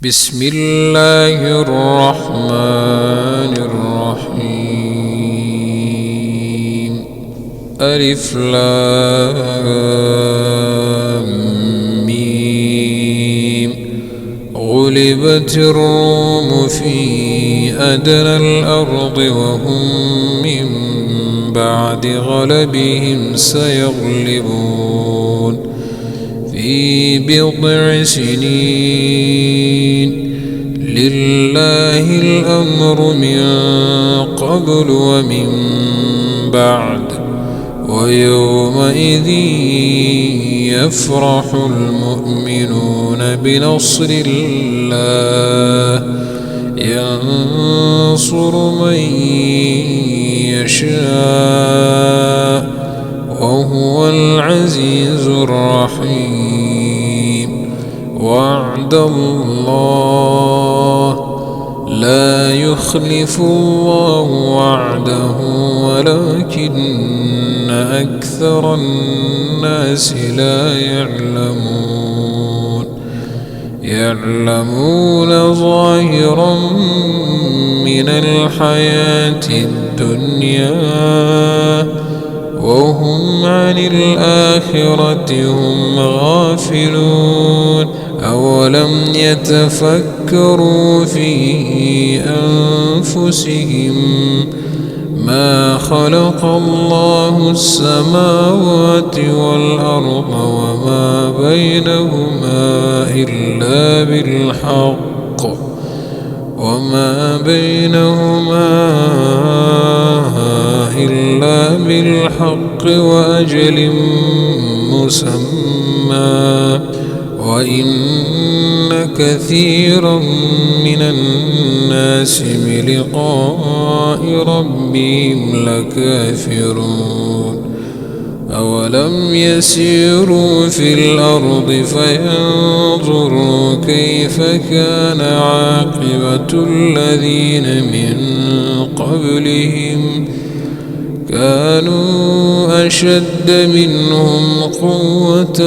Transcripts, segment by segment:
بسم الله الرحمن الرحيم. ألف لام ميم. غلبت الروم في أدنى الأرض وهم من بعد غلبهم سيغلبون في بضع سنين. لله الأمر من قبل ومن بعد، ويومئذ يفرح المؤمنون بنصر الله، ينصر من يشاء وهو العزيز الرحيم. وعد الله لا يخلف الله وعده ولكن أكثر الناس لا يعلمون ظاهرا من الحياة الدنيا وهم عن الآخرة هم غافلون. أولم يتفكروا في أنفسهم ما خلق الله السماوات والأرض وما بينهما إلا بالحق وأجل مسمى، وإن كثيرا من الناس بلقاء ربهم لكافرون. أولم يسيروا في الأرض فينظروا كيف كان عاقبة الذين من قبلهم، كانوا أشد منهم قوة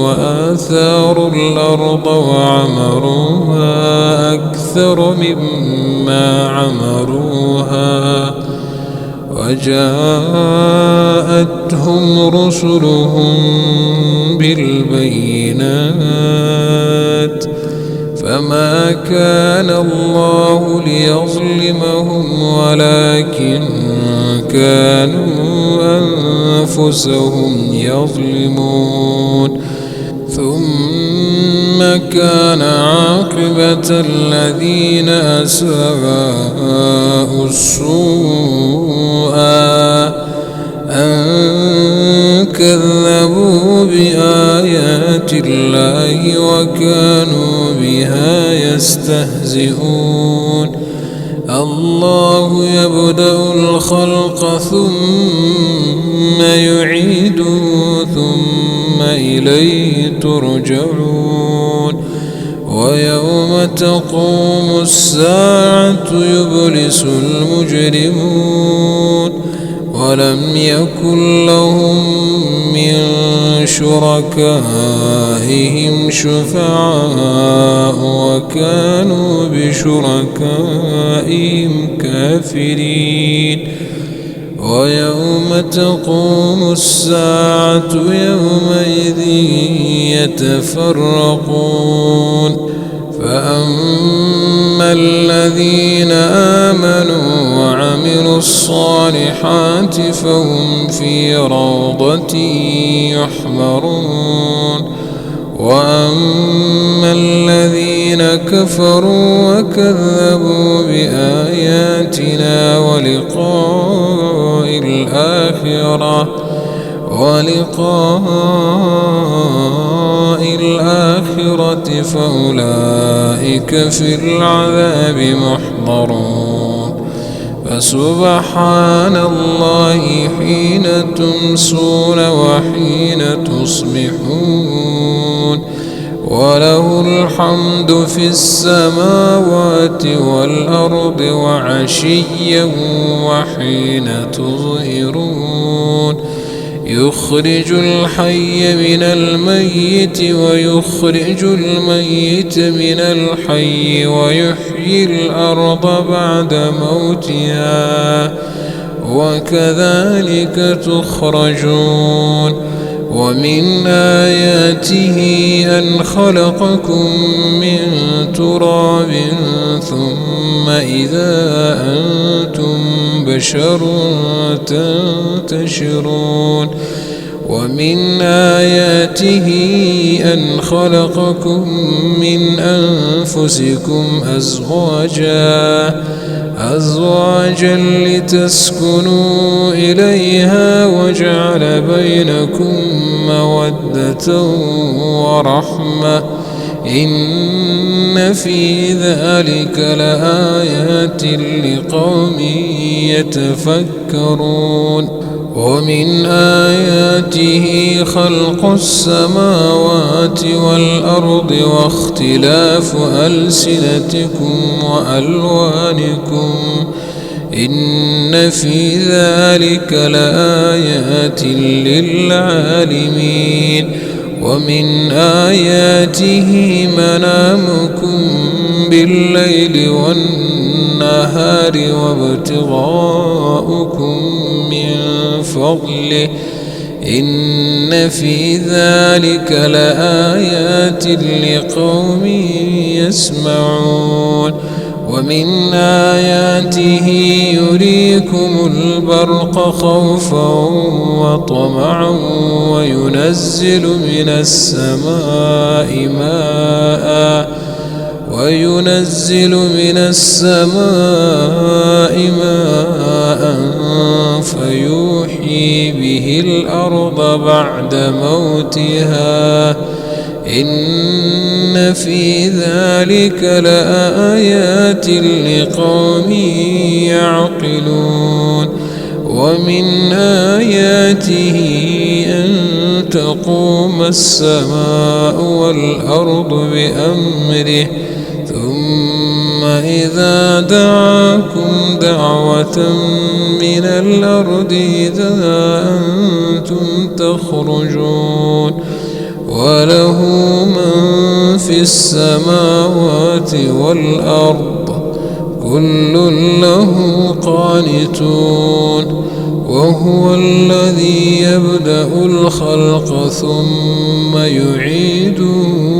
وآثاروا الأرض وعمروها أكثر مما عمروها، وجاءتهم رسلهم بالبينات، فما كان الله ليظلمهم ولكن كانوا أنفسهم يظلمون. ثم كان عاقبة الذين أساءوا السوء أن كذبوا بآيات الله وكانوا بها يستهزئون. الله يبدأ الخلق ثم يعيده ثم إليه ترجعون. ويوم تقوم الساعة يبلس المجرمون ولم يكن لهم من شركائهم شفعاء وكانوا بشركائهم كافرين. ويوم تقوم الساعة يومئذ يتفرقون، فأما الذين آمنوا وعملوا الصالحات فهم في روضة يحبرون، وأما الذين كفروا وكذبوا بآياتنا ولقاء الآخرة فأولئك في العذاب محضرون. فسبحان الله حين تمسون وحين تصبحون، وله الحمد في السماوات والأرض وعشيا وحين تظهرون. يخرج الحي من الميت ويخرج الميت من الحي ويحيي الأرض بعد موتها وكذلك تخرجون. ومن آياته أن خلقكم من تراب ثم إذا أنتم بشر تنتشرون. ومن آياته أن خلقكم من أنفسكم أزواجا لتسكنوا إليها وجعل بينكم مودة ورحمة إن في ذلك لآيات لقوم يتفكرون. ومن آياته خلق السماوات والأرض واختلاف ألسنتكم وألوانكم إن في ذلك لآيات للعالمين. ومن آياته منامكم بالليل والنهار وابتغاؤكم من فضله إن في ذلك لآيات لقوم يسمعون. ومن آياته يريكم البرق خوفا وطمعا وينزل من السماء ماء فيحيي به الأرض بعد موتها إن في ذلك لآيات لقوم يعقلون. ومن آياته أن تقوم السماء والأرض بأمره ثم إذا دعاكم دعوة من الأرض إذا أنتم تخرجون. وله من في السماوات والأرض كل له قانتون. وهو الذي يبدأ الخلق ثم يعيده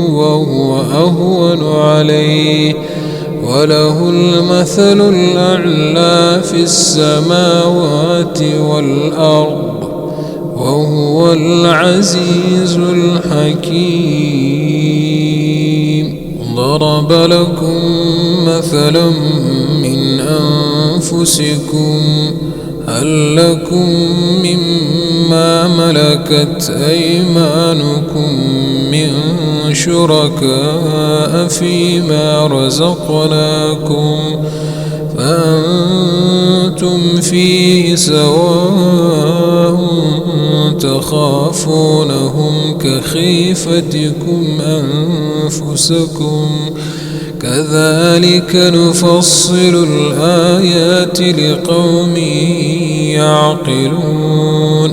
وهو أهون عليه وله المثل الأعلى في السماوات والأرض وهو العزيز الحكيم. ضرب لكم مثلا من أنفسكم هل لكم مما ملكت أيمانكم من شركاء فيما رزقناكم فأنتم فيه سواء تخافونهم كخيفتكم أنفسكم كذلك نفصل الآيات لقوم يعقلون.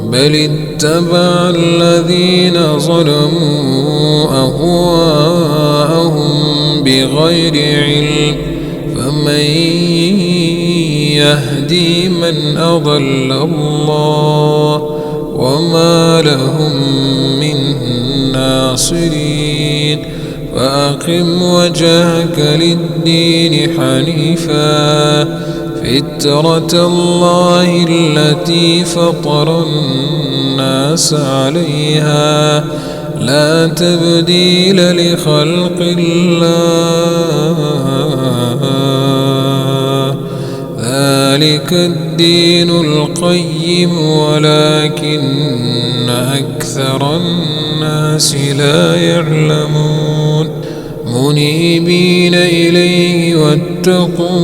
بل اتبع الذين ظلموا أهواءهم بغير علم فمن يهدي من أضل الله وما لهم من ناصرين. فأقم وجهك للدين حنيفا فطرة الله التي فطر الناس عليها لا تبديل لخلق الله ذلك الدين القيم ولكن أكثر الناس لا يعلمون. منيبين إليه واتقوه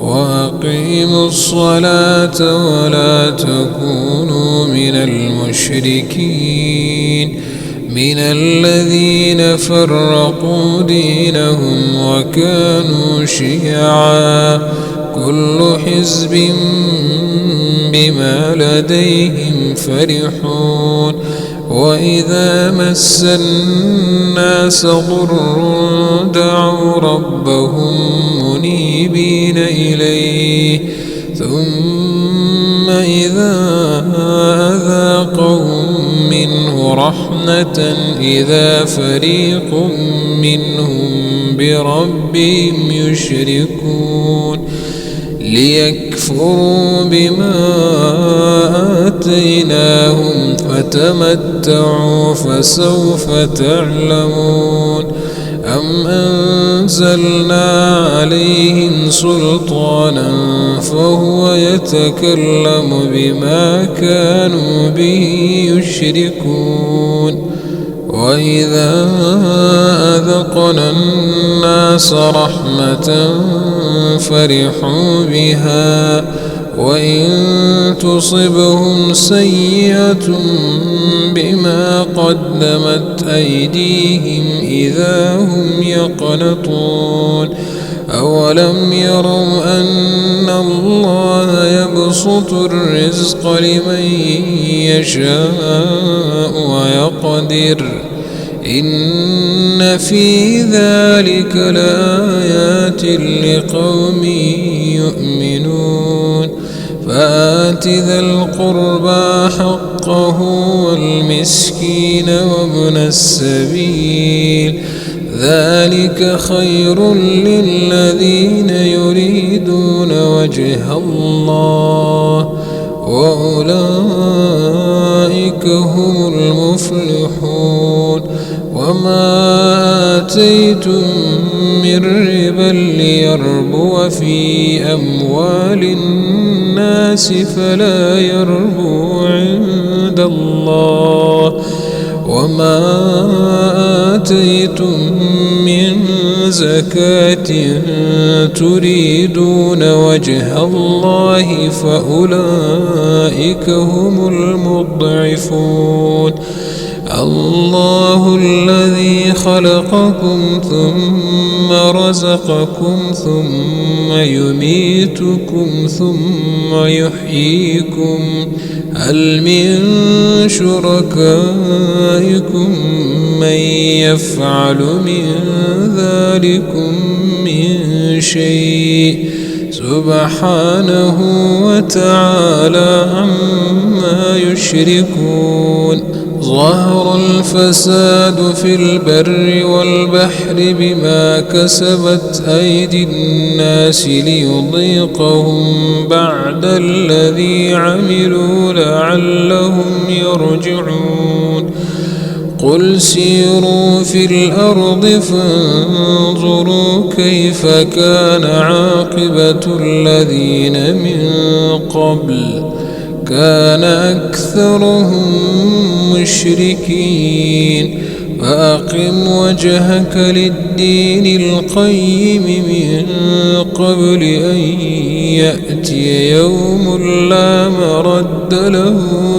وأقيموا الصلاة ولا تكونوا من المشركين من الذين فرقوا دينهم وكانوا شيعا كل حزب بما لديهم فرحون وإذا مس الناس ضر دعوا ربهم منيبين إليه ثم إذا أذاقهم منه رحمة إذا فريق منهم بربهم يشركون ليكفروا بما آتيناهم فتمتعوا فسوف تعلمون أم أنزلنا عليهم سلطانا فهو يتكلم بما كانوا به يشركون وإذا أذقنا الناس رحمة فرحوا بها وإن تصبهم سيئة بما قدمت أيديهم إذا هم يقنطون أولم يروا أن الله يبسط الرزق لمن يشاء ويقدر إن في ذلك لآيات لقوم يؤمنون فآت ذا القربى حقه والمسكين وابن السبيل ذلك خير للذين يريدون وجه الله وأولئك هم المفلحون وما آتيتم من ربا ليربو في أموال الناس فلا يربو عند الله وما آتيتم من زكاة تريدون وجه الله فأولئك هم المضعفون الله الذي خلقكم ثم رزقكم ثم يميتكم ثم يحييكم هل من شركائكم من يفعل من ذلكم من شيء سبحانه وتعالى عما يشركون ظهر الفساد في البر والبحر بما كسبت أيدي الناس ليضيقهم بعد الذي عملوا لعلهم يرجعون قل سيروا في الأرض فانظروا كيف كان عاقبة الذين من قبل كان أكثرهم مشركين فأقم وجهك للدين القيم من قبل أن يأتي يوم لا مرد له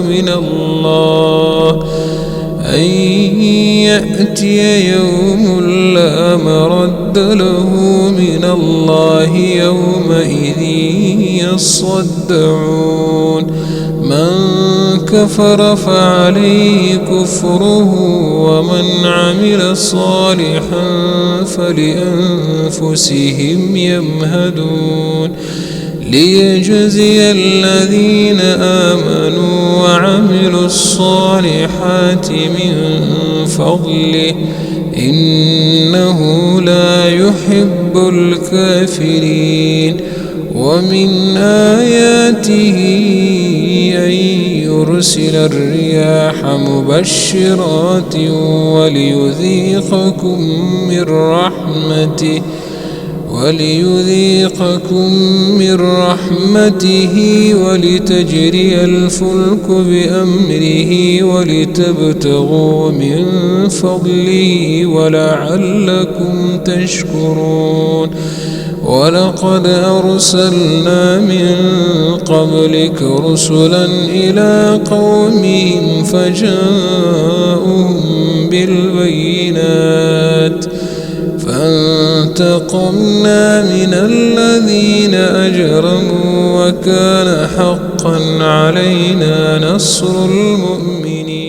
من الله لا مرد له من الله يومئذ يصدعون من كفر فعليه كفره ومن عمل صالحا فلأنفسهم يمهدون ليجزي الذين آمنوا وعملوا الصالحات من فضله إنه لا يحب الكافرين ومن آياته أن يرسل الرياح مبشرات وليذيقكم من رحمته ولتجري الفلك بأمره ولتبتغوا من فضله ولعلكم تشكرون ولقد أرسلنا من قبلك رسلا إلى قومهم فجاءوهم بالبينات فانتقمنا وانتقمنا من الذين أجرموا وكان حقا علينا نصر المؤمنين.